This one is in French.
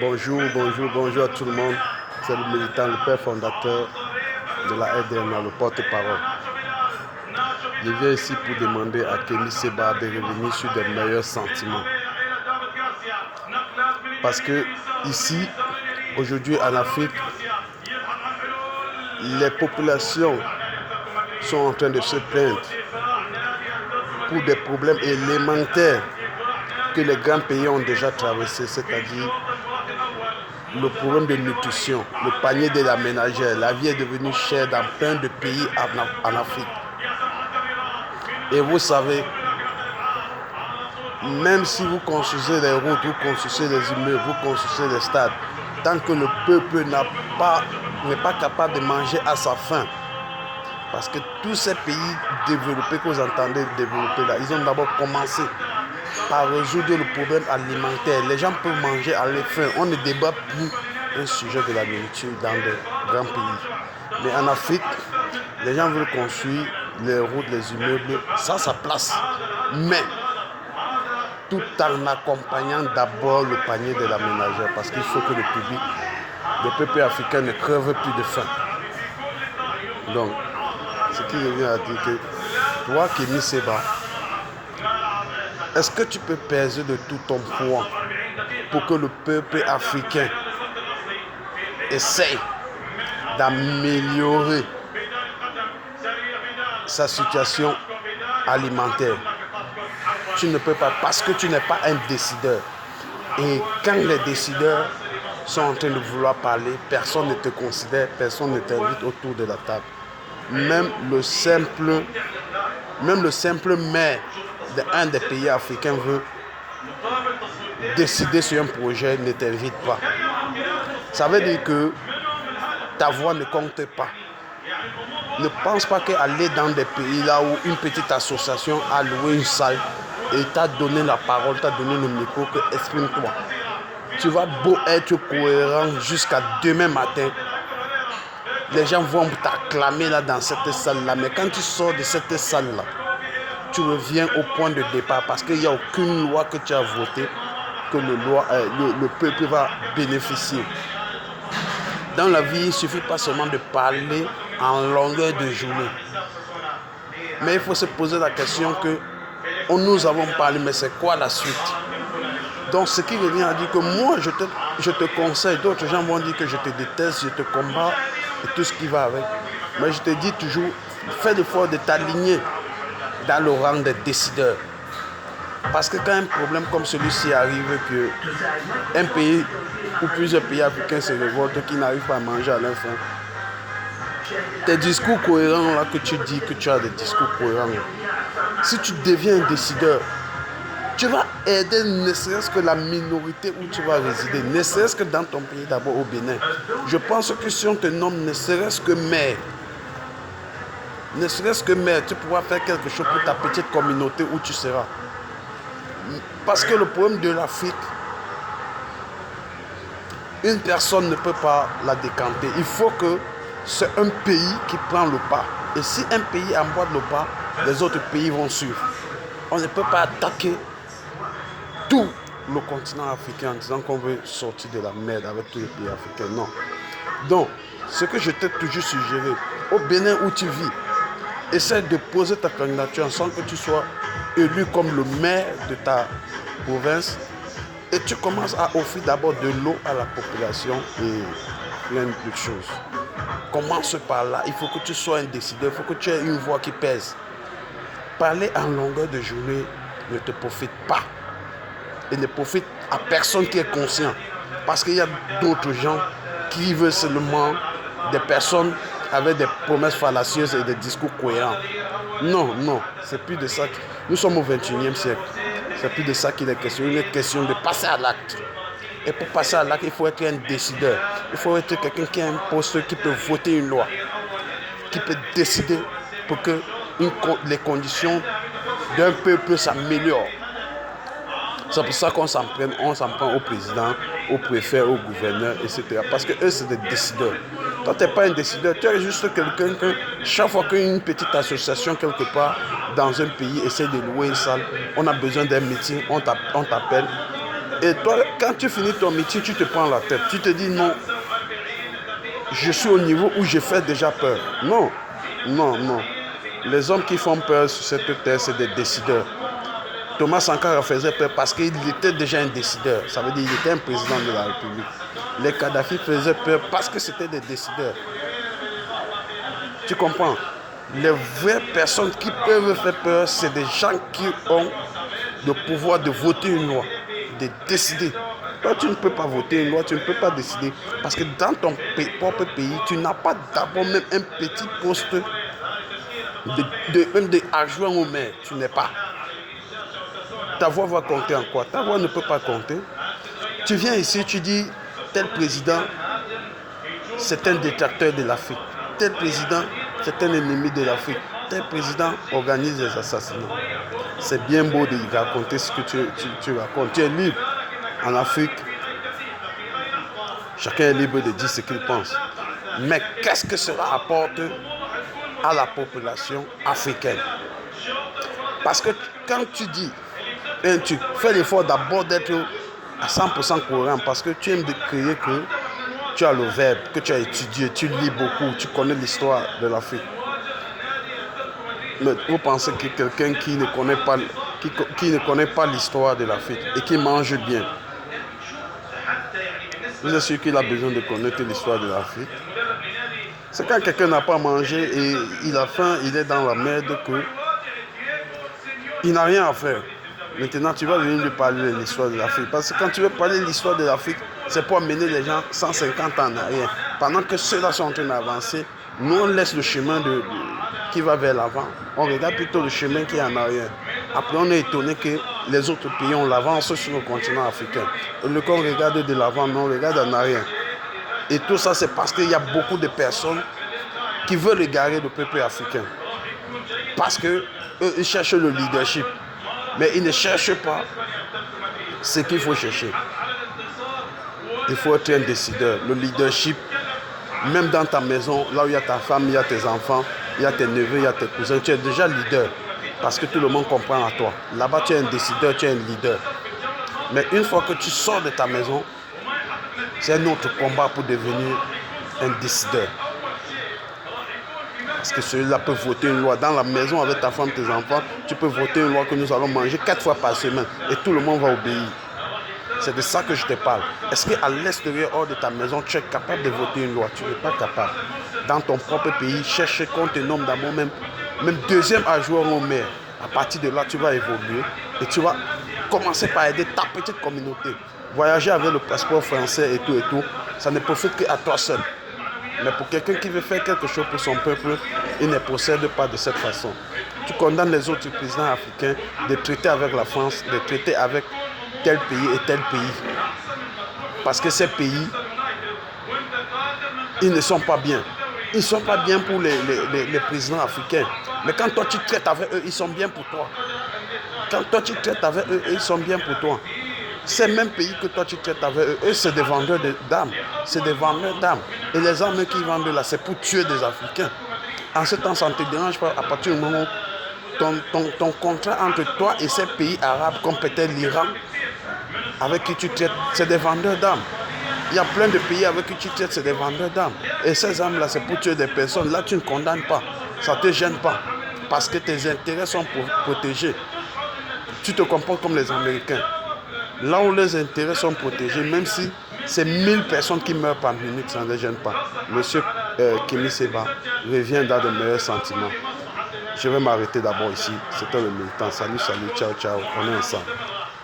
Bonjour à tout le monde. C'est le militant, le père fondateur de la RDNA, le porte-parole. Je viens ici pour demander à Kémy Séba de revenir sur des meilleurs sentiments. Parce que ici, aujourd'hui en Afrique, les populations sont en train de se plaindre pour des problèmes élémentaires que les grands pays ont déjà traversés, c'est-à-dire le problème de nutrition, le panier de la ménagère. La vie est devenue chère dans plein de pays en Afrique. Et vous savez, même si vous construisez les routes, vous construisez les immeubles, vous construisez les stades, tant que le peuple n'est pas capable de manger à sa faim, parce que tous ces pays développés que vous entendez développer là, ils ont d'abord commencé par résoudre le problème alimentaire. Les gens peuvent manger à leur faim. On ne débat plus un sujet de la nourriture dans des grands pays. Mais en Afrique, les gens veulent construire les routes, les immeubles, ça place. Mais tout en accompagnant d'abord le panier de la ménagère, parce qu'il faut que le peuple africain ne crève plus de faim. Donc, ce qui revient à dire que toi, Kémy Séba, est-ce que tu peux peser de tout ton poids pour que le peuple africain essaye d'améliorer sa situation alimentaire? Tu ne peux pas, parce que tu n'es pas un décideur. Et quand les décideurs sont en train de vouloir parler, personne ne te considère, personne ne t'invite autour de la table. Même le simple maire d'un des pays africains veut décider sur un projet, ne t'invite pas. Ça veut dire que ta voix ne compte pas. Ne pense pas qu'aller dans des pays là où une petite association a loué une salle et t'a donné la parole, t'a donné le micro, que exprime-toi. Tu vas beau être cohérent jusqu'à demain matin. Les gens vont t'acclamer là dans cette salle-là. Mais quand tu sors de cette salle-là, tu reviens au point de départ parce qu'il n'y a aucune loi que tu as votée que le peuple va bénéficier. Dans la vie, il ne suffit pas seulement de parler en longueur de journée. Mais il faut se poser la question que nous avons parlé, mais c'est quoi la suite? Donc ce qui revient à dire que moi, je te conseille, d'autres gens vont dire que je te déteste, je te combats et tout ce qui va avec. Mais je te dis toujours, fais l'effort de t'aligner dans le rang des décideurs. Parce que quand un problème comme celui-ci arrive, qu'un pays ou plusieurs pays africains se révoltent, qui n'arrivent pas à manger à leur faim, tes discours cohérents là que tu dis que tu as des discours cohérents, si tu deviens un décideur, tu vas aider ne serait-ce que la minorité où tu vas résider, ne serait-ce que dans ton pays d'abord au Bénin. Je pense que si on te nomme ne serait-ce que maire, tu pourras faire quelque chose pour ta petite communauté où tu seras. Parce que le problème de l'Afrique, une personne ne peut pas la décanter. Il faut que c'est un pays qui prend le pas. Et si un pays emboîte le pas, les autres pays vont suivre. On ne peut pas attaquer tout le continent africain en disant qu'on veut sortir de la merde avec tous les pays africains. Non. Donc, ce que je t'ai toujours suggéré, au Bénin où tu vis, essaie de poser ta candidature sans que tu sois élu comme le maire de ta province et tu commences à offrir d'abord de l'eau à la population et plein de choses. Commence par là. Il faut que tu sois un décideur, il faut que tu aies une voix qui pèse. Parler en longueur de journée ne te profite pas. Et ne profite à personne qui est conscient. Parce qu'il y a d'autres gens qui veulent seulement des personnes avec des promesses fallacieuses et des discours cohérents. Non, c'est plus de ça. Nous sommes au 21e siècle. C'est plus de ça qu'il est question. Il est question de passer à l'acte. Et pour passer à l'acte, il faut être un décideur. Il faut être quelqu'un qui a un poste, qui peut voter une loi, qui peut décider pour que les conditions d'un peuple s'améliorent. C'est pour ça qu'on s'en prend au président, au préfet, au gouverneur, etc. Parce qu'eux, c'est des décideurs. Toi, tu n'es pas un décideur, tu es juste quelqu'un que chaque fois qu'une petite association quelque part dans un pays essaie de louer une salle, on a besoin d'un meeting, on t'appelle Et toi, quand tu finis ton meeting, tu te prends la tête. Tu te dis non, je suis au niveau où je fais déjà peur. Non, non, non. Les hommes qui font peur sur cette terre, c'est des décideurs. Thomas Sankara faisait peur parce qu'il était déjà un décideur. Ça veut dire qu'il était un président de la République. Les Kadhafi faisaient peur parce que c'était des décideurs. Tu comprends? Les vraies personnes qui peuvent faire peur, c'est des gens qui ont le pouvoir de voter une loi, de décider. Toi, tu ne peux pas voter une loi, tu ne peux pas décider. Parce que dans ton propre pays, tu n'as pas d'abord même un petit poste même de adjoint au maire. Tu n'es pas. Ta voix va compter en quoi? Ta voix ne peut pas compter. Tu viens ici, tu dis, tel président, c'est un détracteur de l'Afrique. Tel président, c'est un ennemi de l'Afrique. Tel président organise des assassinats. C'est bien beau de raconter ce que tu racontes. Tu es libre. En Afrique, chacun est libre de dire ce qu'il pense. Mais qu'est-ce que cela apporte à la population africaine? Parce que quand tu dis, tu fais l'effort d'abord d'être à 100% cohérent, parce que tu aimes de créer que tu as le verbe, que tu as étudié, tu lis beaucoup, tu connais l'histoire de l'Afrique. Mais vous pensez que quelqu'un qui ne connaît pas l'histoire de l'Afrique et qui mange bien, vous êtes sûr qu'il a besoin de connaître l'histoire de l'Afrique? C'est quand quelqu'un n'a pas mangé et il a faim, il est dans la merde, que il n'a rien à faire. Maintenant, tu vas venir lui parler de l'histoire de l'Afrique. Parce que quand tu veux parler de l'histoire de l'Afrique, c'est pour amener les gens 150 ans en arrière. Pendant que ceux-là sont en train d'avancer, nous, on laisse le chemin qui va vers l'avant. On regarde plutôt le chemin qui est en arrière. Après, on est étonné que les autres pays ont l'avance sur le continent africain. Le qu'on regarde de l'avant, mais on regarde en arrière. Et tout ça, c'est parce qu'il y a beaucoup de personnes qui veulent égarer le peuple africain. Parce qu'eux, ils cherchent le leadership. Mais ils ne cherchent pas ce qu'il faut chercher. Il faut être un décideur. Le leadership, même dans ta maison, là où il y a ta femme, il y a tes enfants, il y a tes neveux, il y a tes cousins, tu es déjà leader. Parce que tout le monde comprend à toi. Là-bas, tu es un décideur, tu es un leader. Mais une fois que tu sors de ta maison, c'est un autre combat pour devenir un décideur. Parce que celui-là peut voter une loi. Dans la maison avec ta femme, tes enfants, tu peux voter une loi que nous allons manger 4 fois par semaine. Et tout le monde va obéir. C'est de ça que je te parle. Est-ce qu'à l'extérieur, hors de ta maison, tu es capable de voter une loi? Tu n'es pas capable. Dans ton propre pays, cherche qu'on te nomme d'abord même deuxième adjoint au maire. À partir de là, tu vas évoluer et tu vas commencer par aider ta petite communauté. Voyager avec le passeport français et tout, ça ne profite qu'à toi seul. Mais pour quelqu'un qui veut faire quelque chose pour son peuple, il ne procède pas de cette façon. Tu condamnes les autres présidents africains de traiter avec la France, de traiter avec tel pays et tel pays. Parce que ces pays, ils ne sont pas bien. Ils ne sont pas bien pour les présidents africains. Mais quand toi tu traites avec eux, ils sont bien pour toi. Quand toi tu traites avec eux, ils sont bien pour toi. Ces mêmes pays que toi tu traites avec eux, c'est des vendeurs d'armes. C'est des vendeurs d'armes. Et les armes qu'ils vendent là, c'est pour tuer des Africains. En ce temps, ça ne te dérange pas à partir du moment où ton contrat entre toi et ces pays arabes, comme peut-être l'Iran, avec qui tu traites, c'est des vendeurs d'armes. Il y a plein de pays avec qui tu traites, c'est des vendeurs d'armes. Et ces armes-là, c'est pour tuer des personnes. Là, tu ne condamnes pas. Ça ne te gêne pas. Parce que tes intérêts sont protégés. Tu te comportes comme les Américains. Là où les intérêts sont protégés, même si c'est 1000 personnes qui meurent par minute, ça ne les gêne pas. Monsieur Kémy Séba revient dans de meilleurs sentiments. Je vais m'arrêter d'abord ici. C'était le militant. Salut, ciao, ciao. On est ensemble.